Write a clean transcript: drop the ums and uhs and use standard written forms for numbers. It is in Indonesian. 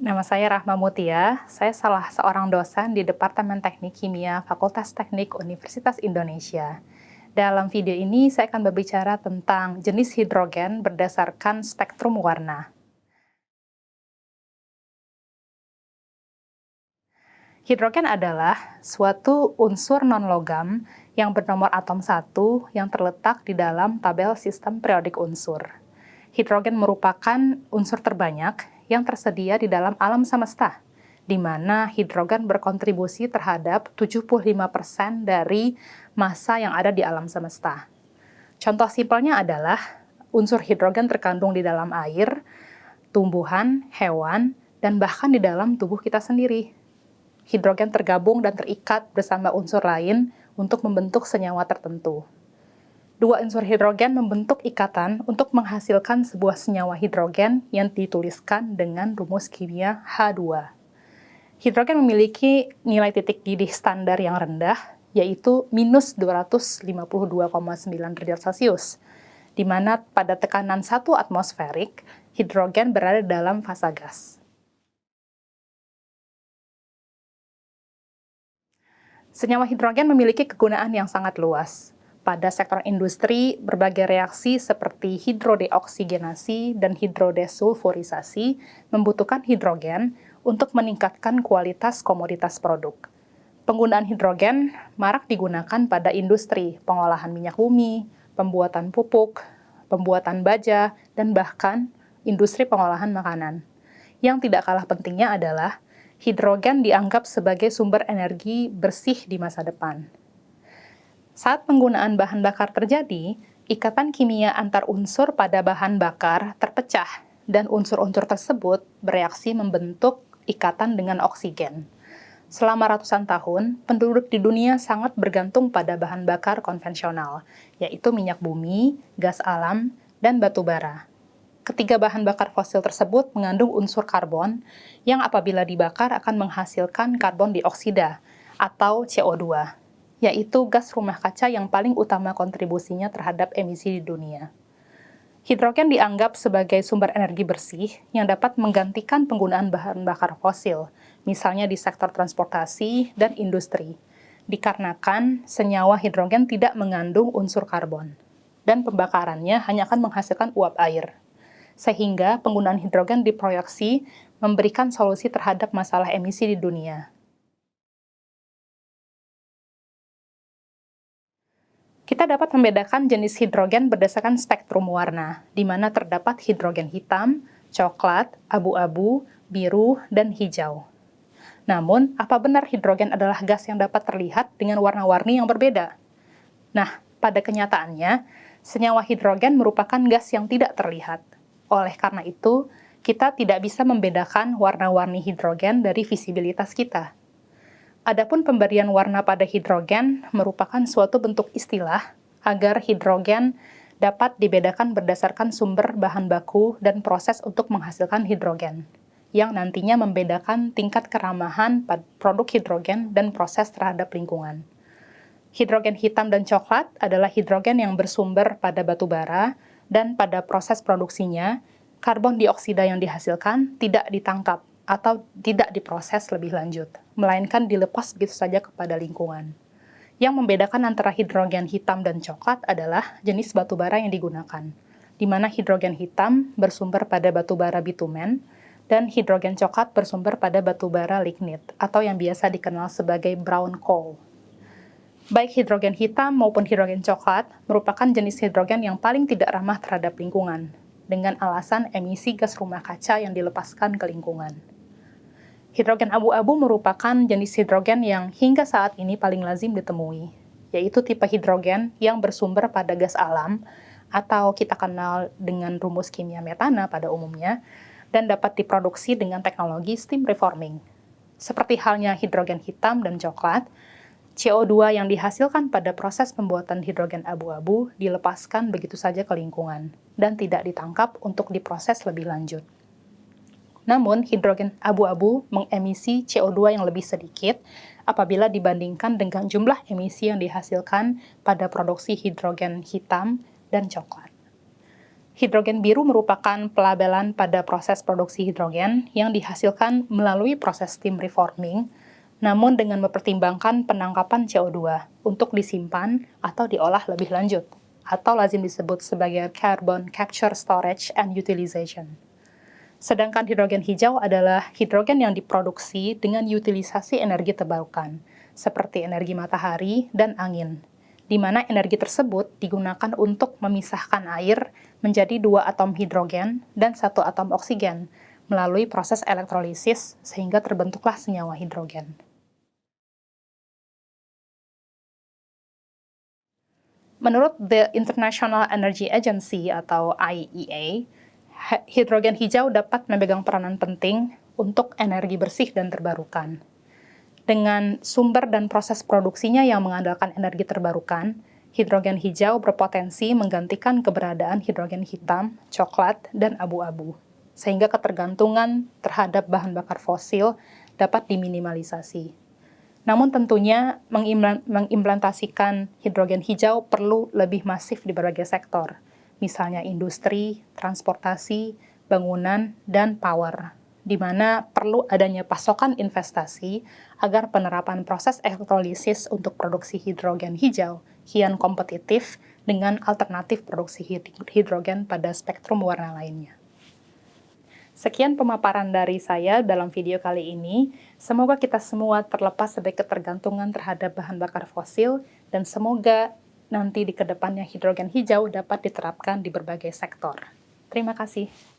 Nama saya Rahma Mutia, saya salah seorang dosen di Departemen Teknik Kimia Fakultas Teknik Universitas Indonesia. Dalam video ini saya akan berbicara tentang jenis hidrogen berdasarkan spektrum warna. Hidrogen adalah suatu unsur non-logam yang bernomor atom 1 yang terletak di dalam tabel sistem periodik unsur. Hidrogen merupakan unsur terbanyak yang tersedia di dalam alam semesta, di mana hidrogen berkontribusi terhadap 75% dari massa yang ada di alam semesta. Contoh simpelnya adalah unsur hidrogen terkandung di dalam air, tumbuhan, hewan, dan bahkan di dalam tubuh kita sendiri. Hidrogen tergabung dan terikat bersama unsur lain untuk membentuk senyawa tertentu. Dua unsur hidrogen membentuk ikatan untuk menghasilkan sebuah senyawa hidrogen yang dituliskan dengan rumus kimia H2. Hidrogen memiliki nilai titik didih standar yang rendah, yaitu minus 252,9 derajat Celcius, di mana pada tekanan 1 atmosferik, hidrogen berada dalam fasa gas. Senyawa hidrogen memiliki kegunaan yang sangat luas. Pada sektor industri, berbagai reaksi seperti hidrodeoksigenasi dan hidrodesulfurisasi membutuhkan hidrogen untuk meningkatkan kualitas komoditas produk. Penggunaan hidrogen marak digunakan pada industri, pengolahan minyak bumi, pembuatan pupuk, pembuatan baja, dan bahkan industri pengolahan makanan. Yang tidak kalah pentingnya adalah hidrogen dianggap sebagai sumber energi bersih di masa depan. Saat penggunaan bahan bakar terjadi, ikatan kimia antar unsur pada bahan bakar terpecah dan unsur-unsur tersebut bereaksi membentuk ikatan dengan oksigen. Selama ratusan tahun, penduduk di dunia sangat bergantung pada bahan bakar konvensional, yaitu minyak bumi, gas alam, dan batu bara. Ketiga bahan bakar fosil tersebut mengandung unsur karbon yang apabila dibakar akan menghasilkan karbon dioksida atau CO2, yaitu gas rumah kaca yang paling utama kontribusinya terhadap emisi di dunia. Hidrogen dianggap sebagai sumber energi bersih yang dapat menggantikan penggunaan bahan bakar fosil, misalnya di sektor transportasi dan industri, dikarenakan senyawa hidrogen tidak mengandung unsur karbon, dan pembakarannya hanya akan menghasilkan uap air. Sehingga penggunaan hidrogen diproyeksi memberikan solusi terhadap masalah emisi di dunia. Kita dapat membedakan jenis hidrogen berdasarkan spektrum warna, di mana terdapat hidrogen hitam, coklat, abu-abu, biru, dan hijau. Namun, apa benar hidrogen adalah gas yang dapat terlihat dengan warna-warni yang berbeda? Nah, pada kenyataannya, senyawa hidrogen merupakan gas yang tidak terlihat. Oleh karena itu, kita tidak bisa membedakan warna-warni hidrogen dari visibilitas kita. Adapun pemberian warna pada hidrogen merupakan suatu bentuk istilah agar hidrogen dapat dibedakan berdasarkan sumber bahan baku dan proses untuk menghasilkan hidrogen, yang nantinya membedakan tingkat keramahan produk hidrogen dan proses terhadap lingkungan. Hidrogen hitam dan coklat adalah hidrogen yang bersumber pada batu bara, dan pada proses produksinya, karbon dioksida yang dihasilkan tidak ditangkap atau tidak diproses lebih lanjut, melainkan dilepas begitu saja kepada lingkungan. Yang membedakan antara hidrogen hitam dan coklat adalah jenis batu bara yang digunakan, di mana hidrogen hitam bersumber pada batu bara bitumen, dan hidrogen coklat bersumber pada batu bara lignit, atau yang biasa dikenal sebagai brown coal. Baik hidrogen hitam maupun hidrogen coklat merupakan jenis hidrogen yang paling tidak ramah terhadap lingkungan, dengan alasan emisi gas rumah kaca yang dilepaskan ke lingkungan. Hidrogen abu-abu merupakan jenis hidrogen yang hingga saat ini paling lazim ditemui, yaitu tipe hidrogen yang bersumber pada gas alam, atau kita kenal dengan rumus kimia metana pada umumnya, dan dapat diproduksi dengan teknologi steam reforming. Seperti halnya hidrogen hitam dan coklat, CO2 yang dihasilkan pada proses pembuatan hidrogen abu-abu dilepaskan begitu saja ke lingkungan dan tidak ditangkap untuk diproses lebih lanjut. Namun, hidrogen abu-abu mengemisi CO2 yang lebih sedikit apabila dibandingkan dengan jumlah emisi yang dihasilkan pada produksi hidrogen hitam dan coklat. Hidrogen biru merupakan pelabelan pada proses produksi hidrogen yang dihasilkan melalui proses steam reforming, namun dengan mempertimbangkan penangkapan CO2 untuk disimpan atau diolah lebih lanjut, atau lazim disebut sebagai carbon capture, storage, and utilization. Sedangkan hidrogen hijau adalah hidrogen yang diproduksi dengan utilisasi energi terbarukan, seperti energi matahari dan angin, di mana energi tersebut digunakan untuk memisahkan air menjadi 2 atom hidrogen dan 1 atom oksigen melalui proses elektrolisis sehingga terbentuklah senyawa hidrogen. Menurut The International Energy Agency atau IEA, hidrogen hijau dapat memegang peranan penting untuk energi bersih dan terbarukan. Dengan sumber dan proses produksinya yang mengandalkan energi terbarukan, hidrogen hijau berpotensi menggantikan keberadaan hidrogen hitam, coklat, dan abu-abu, sehingga ketergantungan terhadap bahan bakar fosil dapat diminimalisasi. Namun tentunya mengimplementasikan hidrogen hijau perlu lebih masif di berbagai sektor, misalnya industri, transportasi, bangunan, dan power, di mana perlu adanya pasokan investasi agar penerapan proses elektrolisis untuk produksi hidrogen hijau kian kompetitif dengan alternatif produksi hidrogen pada spektrum warna lainnya. Sekian pemaparan dari saya dalam video kali ini. Semoga kita semua terlepas dari ketergantungan terhadap bahan bakar fosil, dan semoga nanti di kedepannya hidrogen hijau dapat diterapkan di berbagai sektor. Terima kasih.